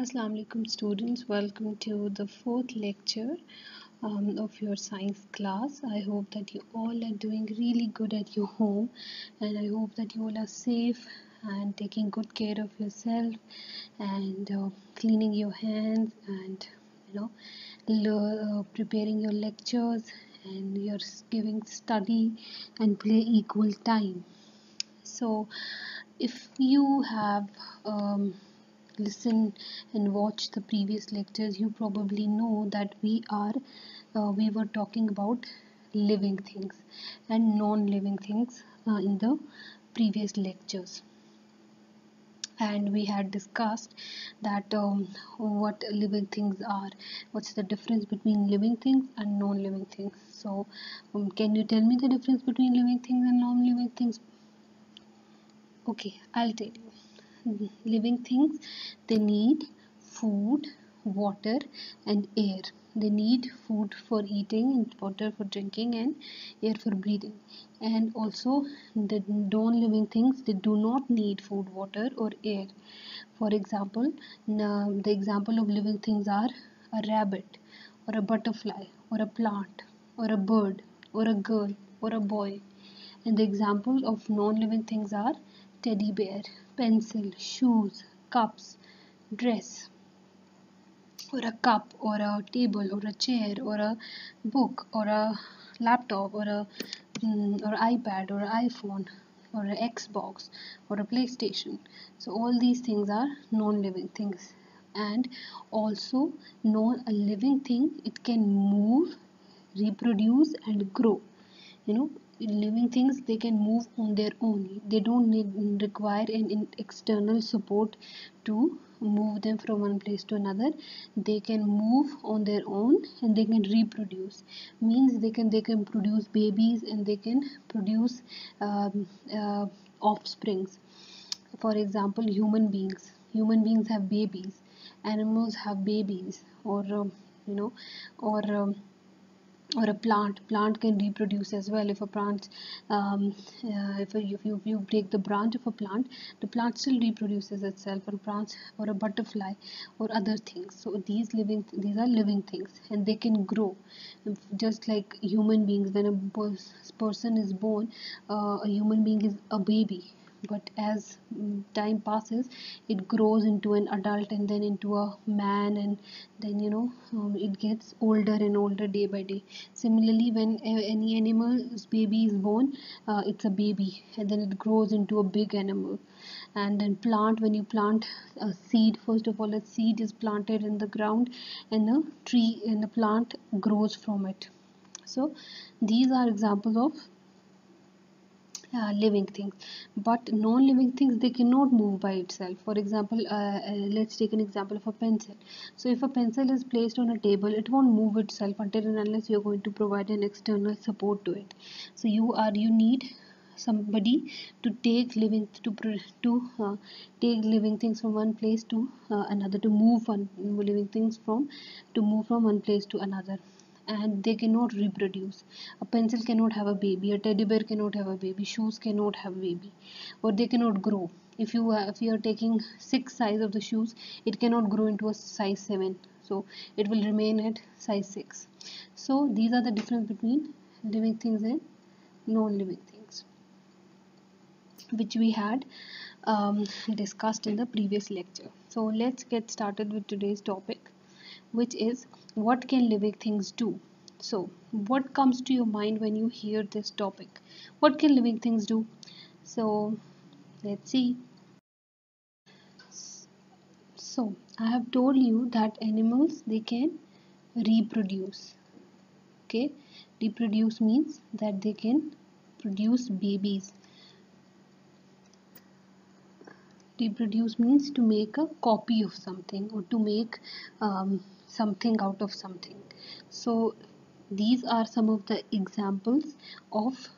Assalamu alaikum students, welcome to the fourth lecture of your science class. I hope that you all are doing really good at your home, and I hope that you all are safe and taking good care of yourself and cleaning your hands and preparing your lectures and you're giving study and play equal time. So if you have listened and watched the previous lectures, you probably know that we were talking about living things and non-living things in the previous lectures, and we had discussed that what living things are, what's the difference between living things and non-living things. So can you tell me the difference between living things and non-living things? Okay, I'll tell you. Living things, they need food, water, and air. They need food for eating, and water for drinking, and air for breathing. And also, the non-living things, they do not need food, water, or air. For example, the example of living things are a rabbit, or a butterfly, or a plant, or a bird, or a girl, or a boy. And the example of non-living things are teddy bear, pencil, shoes, cups, dress, or a cup, or a table, or a chair, or a book, or a laptop, or iPad, or iPhone, or an Xbox, or a PlayStation. So all these things are non-living things. And also, a living thing, it can move, reproduce, and grow. Living things, they can move on their own. They don't require an external support to move them from one place to another. They can move on their own, and they can reproduce. Means they can produce babies, and they can produce um, uh, offsprings. For example, human beings have babies, animals have babies, you know or or a plant can reproduce as well. If a plant if you break the branch of a plant, the plant still reproduces itself, or branch, or a butterfly, or other things. So these are living things, and they can grow just like human beings. When a person is born, a human being is a baby, but as time passes, it grows into an adult, and then into a man, and then it gets older and older day by day. Similarly, when any animal's baby is born, it's a baby, and then it grows into a big animal. And then when you plant a seed, first of all, a seed is planted in the ground, and the tree and the plant grows from it. So these are examples of living things. But non-living things, they cannot move by itself. For example, let's take an example of a pencil. So if a pencil is placed on a table, it won't move itself until and unless you're going to provide an external support to it. So you need somebody to take living things from one place to another, to move from one place to another. And they cannot reproduce. A pencil cannot have a baby, a teddy bear cannot have a baby, shoes cannot have a baby, or they cannot grow. If you are taking 6 size of the shoes, it cannot grow into a size 7, so it will remain at size 6. So these are the difference between living things and non-living things, which we had discussed in the previous lecture. So let's get started with today's topic, which is, what can living things do? So what comes to your mind when you hear this topic? What can living things do? So let's see. So I have told you that animals, they can reproduce. Okay, reproduce means that they can produce babies. Reproduce means to make a copy of something, or to make something out of something. So these are some of the examples of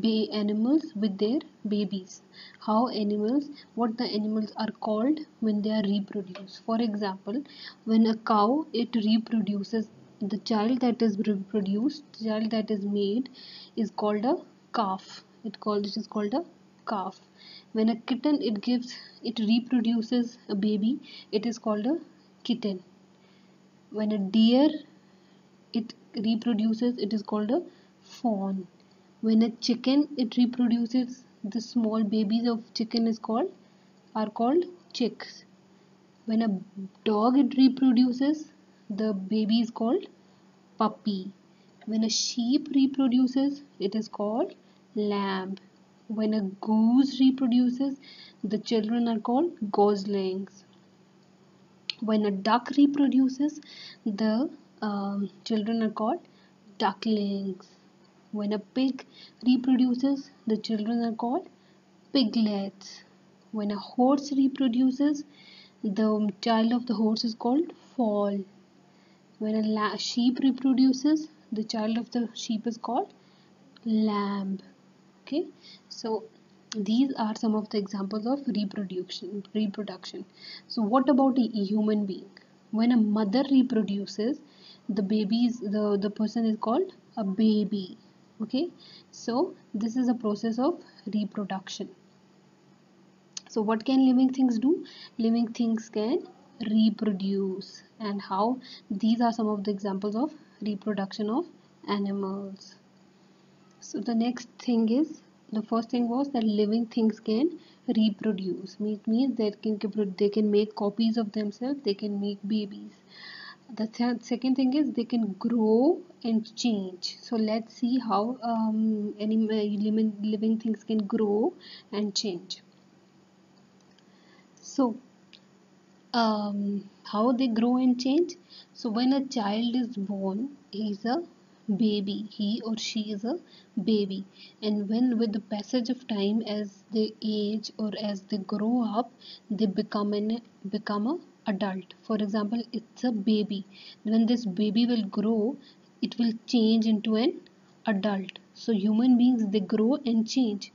animals with their babies. What the animals are called when they are reproduced. For example, when a cow, it reproduces, the child that is reproduced, the child that is made, is called a calf. It is called a calf. When a kitten it reproduces a baby, it is called a kitten. When a deer it reproduces, it is called a fawn. When a chicken it reproduces, the small babies of chicken are called chicks. When a dog it reproduces, the baby is called puppy. When a sheep reproduces, it is called lamb. When a goose reproduces, the children are called goslings. When a duck reproduces, the children are called ducklings. When a pig reproduces, the children are called piglets. When a horse reproduces, the child of the horse is called foal. When a sheep reproduces, the child of the sheep is called lamb. Okay, so these are some of the examples of reproduction. So what about a human being? When a mother reproduces, the person is called a baby. Okay, so this is a process of reproduction. So what can living things do? Living things can reproduce. And how? These are some of the examples of reproduction of animals. So the next thing is, the first thing was that living things can reproduce. It means that they can make copies of themselves, they can make babies. The second thing is they can grow and change. So let's see how any living things can grow and change. So how they grow and change? So when a child is born, he is a baby, he or she is a baby, and when with the passage of time, as they age or as they grow up, they become a adult. For example, it's a baby. When this baby will grow, it will change into an adult. So human beings, they grow and change.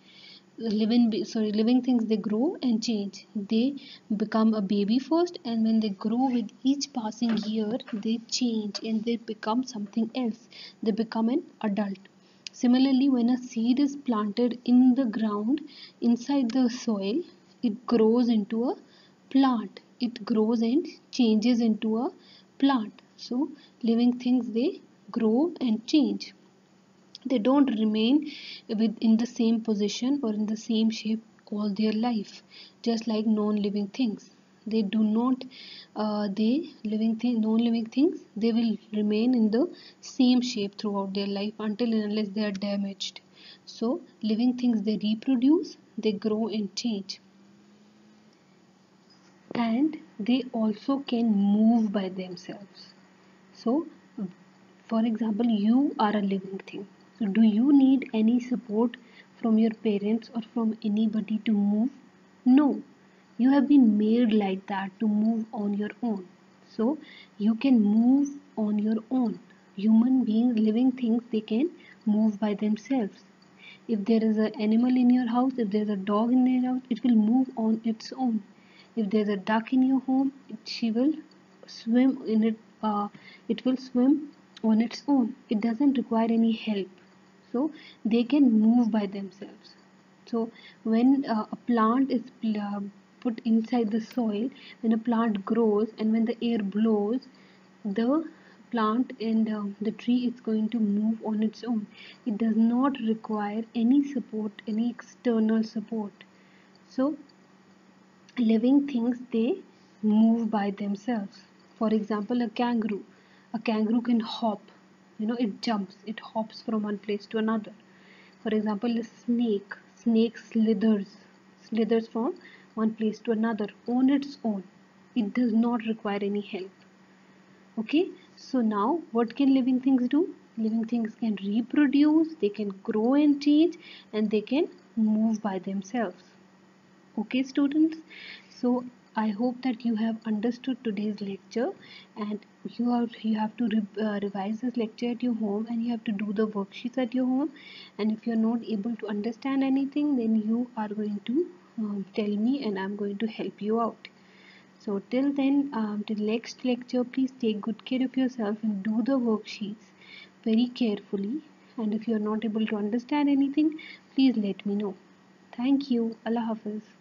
Living things, they grow and change. They become a baby first, and when they grow with each passing year, they change and they become something else. They become an adult. Similarly, when a seed is planted in the ground inside the soil, it grows into a plant. It grows and changes into a plant. So living things, they grow and change. They don't remain in the same position or in the same shape all their life, just like non-living things. They do not non-living things, they will remain in the same shape throughout their life until and unless they are damaged. So living things, they reproduce, they grow and change, and they also can move by themselves. So for example, you are a living thing. So do you need any support from your parents or from anybody to move? No. You have been made like that, to move on your own. So you can move on your own. Human beings, living things, they can move by themselves. If there is an animal in your house, if there's a dog in your house, it will move on its own. If there's a duck in your home, she will swim in it. It will swim on its own. It doesn't require any help. So they can move by themselves. So when a plant is put inside the soil, when a plant grows and when the air blows, the plant and the tree is going to move on its own. It does not require any support, any external support. So living things, they move by themselves. For example, a kangaroo can hop. It jumps, it hops from one place to another. For example, a snake slithers from one place to another on its own. It does not require any help. Okay, so now what can living things do? Living things can reproduce, they can grow and change, and they can move by themselves. Okay, students, so I hope that you have understood today's lecture, and you have to revise this lecture at your home, and you have to do the worksheets at your home. And if you're not able to understand anything, then you are going to tell me, and I'm going to help you out. So till then, till next lecture, please take good care of yourself and do the worksheets very carefully. And if you're not able to understand anything, please let me know. Thank you. Allah Hafiz.